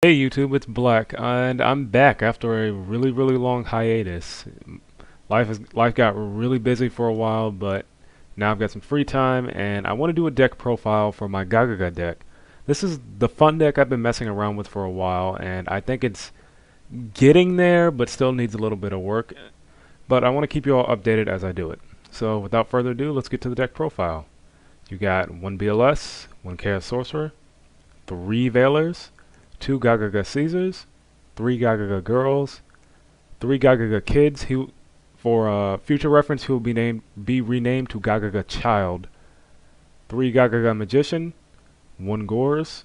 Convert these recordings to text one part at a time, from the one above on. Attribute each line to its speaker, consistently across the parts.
Speaker 1: Hey YouTube, it's Black, and I'm back after a really long hiatus. Life got really busy for a while, but now I've got some free time, and I want to do a deck profile for my GaGaGa deck. This is the fun deck I've been messing around with for a while, and I think it's getting there, but still needs a little bit of work. But I want to keep you all updated as I do it. So without further ado, let's get to the deck profile. You got one BLS, one Chaos Sorcerer, three Veilers, two GaGaGa Caesars, three GaGaGa Girls, three GaGaGa Kids. For future reference, he will be renamed to GaGaGa Child. Three GaGaGa Magician, one Gores,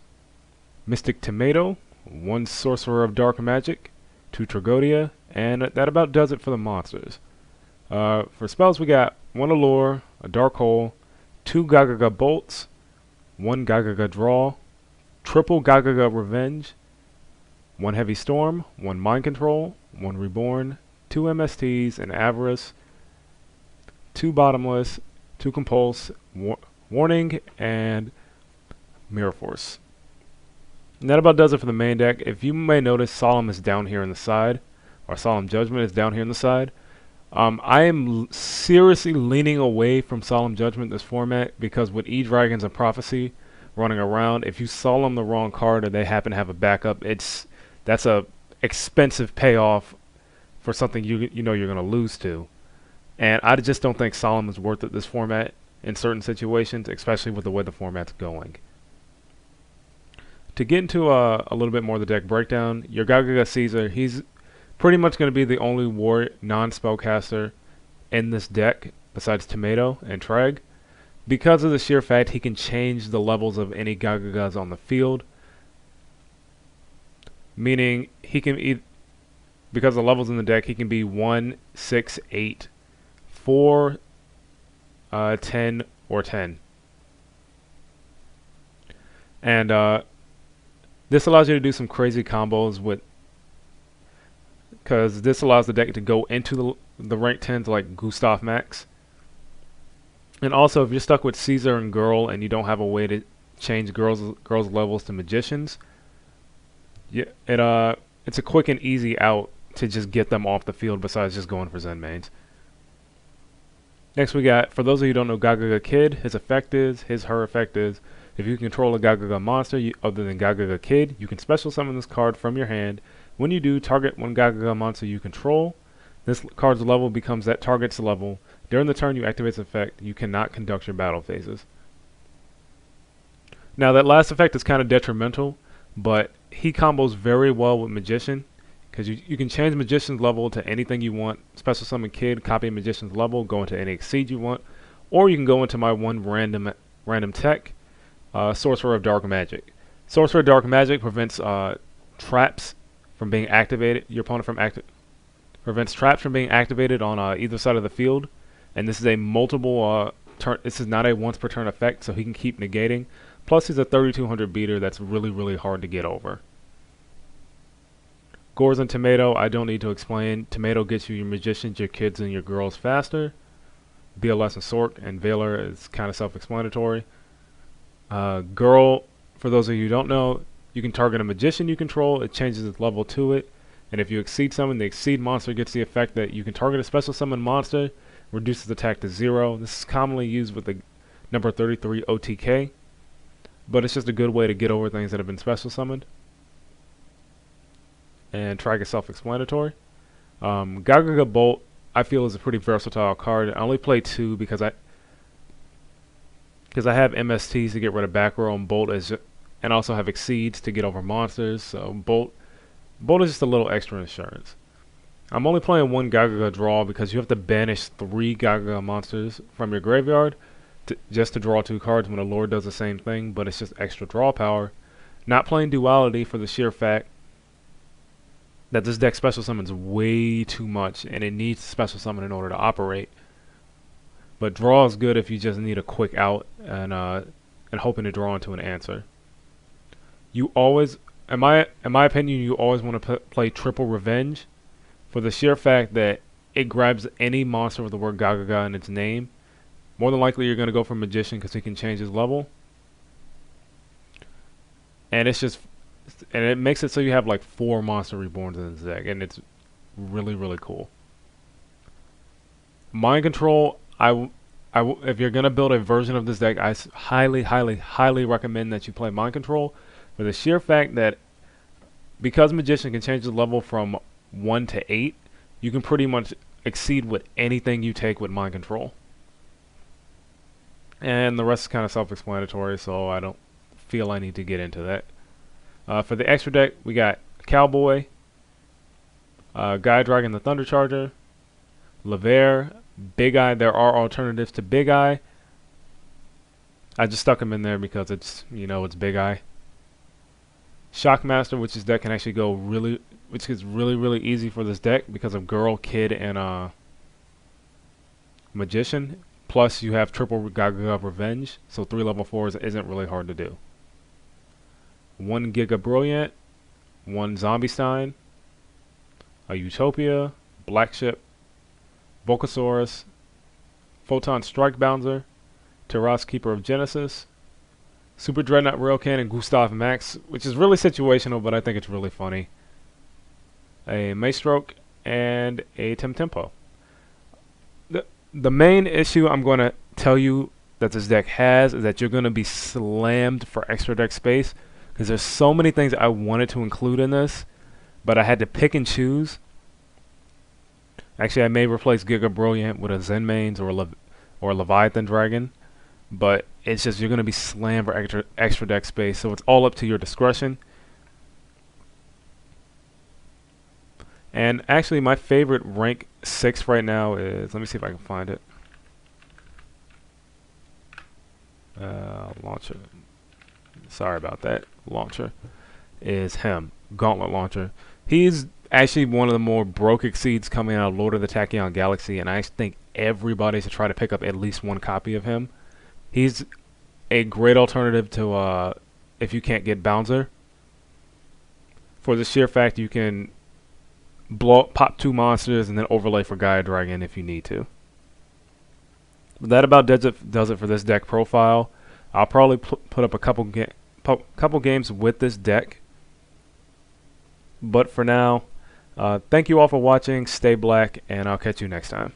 Speaker 1: Mystic Tomato, one Sorcerer of Dark Magic, two Tragodia, and that about does it for the monsters. For spells, we got one Allure, a Dark Hole, two GaGaGa Bolts, one GaGaGa Draw, triple GaGaGa Revenge, one Heavy Storm, one Mind Control, one Reborn, two MSTs, an Avarice, two Bottomless, two Compulse, Warning, and Mirror Force. And that about does it for the main deck. If you may notice, Solemn is down here on the side, or Solemn Judgment is down here on the side. I am seriously leaning away from Solemn Judgment this format because with E-Dragons and Prophecy running around, if you solemn the wrong card or they happen to have a backup, that's a expensive payoff for something you know you're going to lose to. And I just don't think solemn is worth it this format in certain situations, especially with the way the format's going. To get into a little bit more of the deck breakdown, your GaGaGa Caesar, he's pretty much going to be the only war non-spellcaster in this deck besides Tomato and Treg, because of the sheer fact he can change the levels of any GaGaGas on the field. Meaning he can because the levels in the deck, he can be 1, 6, 8, 4, 10, or 10. And this allows you to do some crazy combos because this allows the deck to go into the rank 10s like Gustav Max. And also, if you're stuck with Caesar and Girl and you don't have a way to change girls' levels to magicians, it's a quick and easy out to just get them off the field besides just going for Zen mains. Next we got, for those of you who don't know GaGaGa Kid, her effect is, if you control a GaGaGa monster other than GaGaGa Kid, you can special summon this card from your hand. When you do, target one GaGaGa monster you control. This card's level becomes that target's level. During the turn you activate this effect, you cannot conduct your battle phases. Now that last effect is kind of detrimental, but he combos very well with Magician, because you can change Magician's level to anything you want. Special summon Kid, copy Magician's level, go into any Exceed you want, or you can go into my one random tech, Sorcerer of Dark Magic. Sorcerer of Dark Magic prevents traps from being activated. Your opponent prevents traps from being activated on either side of the field, and this is a multiple turn. This is not a once per turn effect, so he can keep negating. Plus, he's a 3200 beater that's really hard to get over. Gores and Tomato, I don't need to explain. Tomato gets you your magicians, your kids, and your girls faster. BLS and Sork and Veiler is kind of self-explanatory. Girl, for those of you who don't know, you can target a magician you control. It changes its level to it. And if you exceed summon, the exceed monster gets the effect that you can target a special summon monster, reduces attack to 0. This is commonly used with the number 33 OTK, but it's just a good way to get over things that have been special summoned. And Trag is self-explanatory. GaGaGa Bolt, I feel, is a pretty versatile card. I only play 2 because I have MSTs to get rid of back row, and and also have Exceeds to get over monsters. So Bolt is just a little extra insurance. I'm only playing one GaGaGa Draw because you have to banish 3 GaGaGa monsters from your graveyard just to draw 2 cards when a Lord does the same thing, but it's just extra draw power. Not playing Duality for the sheer fact that this deck special summons way too much, and it needs special summon in order to operate. But draw is good if you just need a quick out and hoping to draw into an answer. You always, in my opinion, you always want to play triple Revenge, for the sheer fact that it grabs any monster with the word GaGaGa in its name. More than likely you're going to go for Magician because he can change his level. And it's just and it makes it so you have like 4 monster reborns in this deck, and it's really really cool. Mind control, if you're gonna build a version of this deck, I highly highly highly recommend that you play mind control, for the sheer fact that because magician can change the level from 1 to 8, you can pretty much exceed with anything you take with mind control. And the rest is kind of self-explanatory, so I don't feel I need to get into that. For the extra deck, we got Cowboy, GaGaGa the Thunder Charger, Lever, Big Eye. There are alternatives to Big Eye. I just stuck him in there because it's, it's Big Eye. Shockmaster, which is deck can actually go which is really easy for this deck because of Girl, Kid, and Magician. Plus, you have triple GaGaGa Revenge, so 3 level 4s isn't really hard to do. 1 Giga Brilliant, 1 Zombie Stein, a Utopia, Black Ship, Volcasaurus, Photon Strike Bouncer, Terras Keeper of Genesis, Super Dreadnought Railcan, and Gustav Max, which is really situational, but I think it's really funny. A Maestroke, and a Tempo. The main issue I'm going to tell you that this deck has is that you're going to be slammed for extra deck space, because there's so many things I wanted to include in this, but I had to pick and choose. Actually, I may replace Giga Brilliant with a Zen Mains or Leviathan Dragon, but it's just you're going to be slammed for extra deck space, so it's all up to your discretion. And actually, my favorite rank 6 right now is, let me see if I can find it. Launcher. Sorry about that. Launcher is him. Gauntlet Launcher. He's actually one of the more broke exceeds coming out of Lord of the Tachyon Galaxy, and I think everybody should try to pick up at least 1 copy of him. He's a great alternative to if you can't get Bouncer. For the sheer fact you can pop 2 monsters and then overlay for Gaia Dragon if you need to. But that about does it for this deck profile. I'll probably put up a couple games with this deck. But for now, thank you all for watching. Stay black, and I'll catch you next time.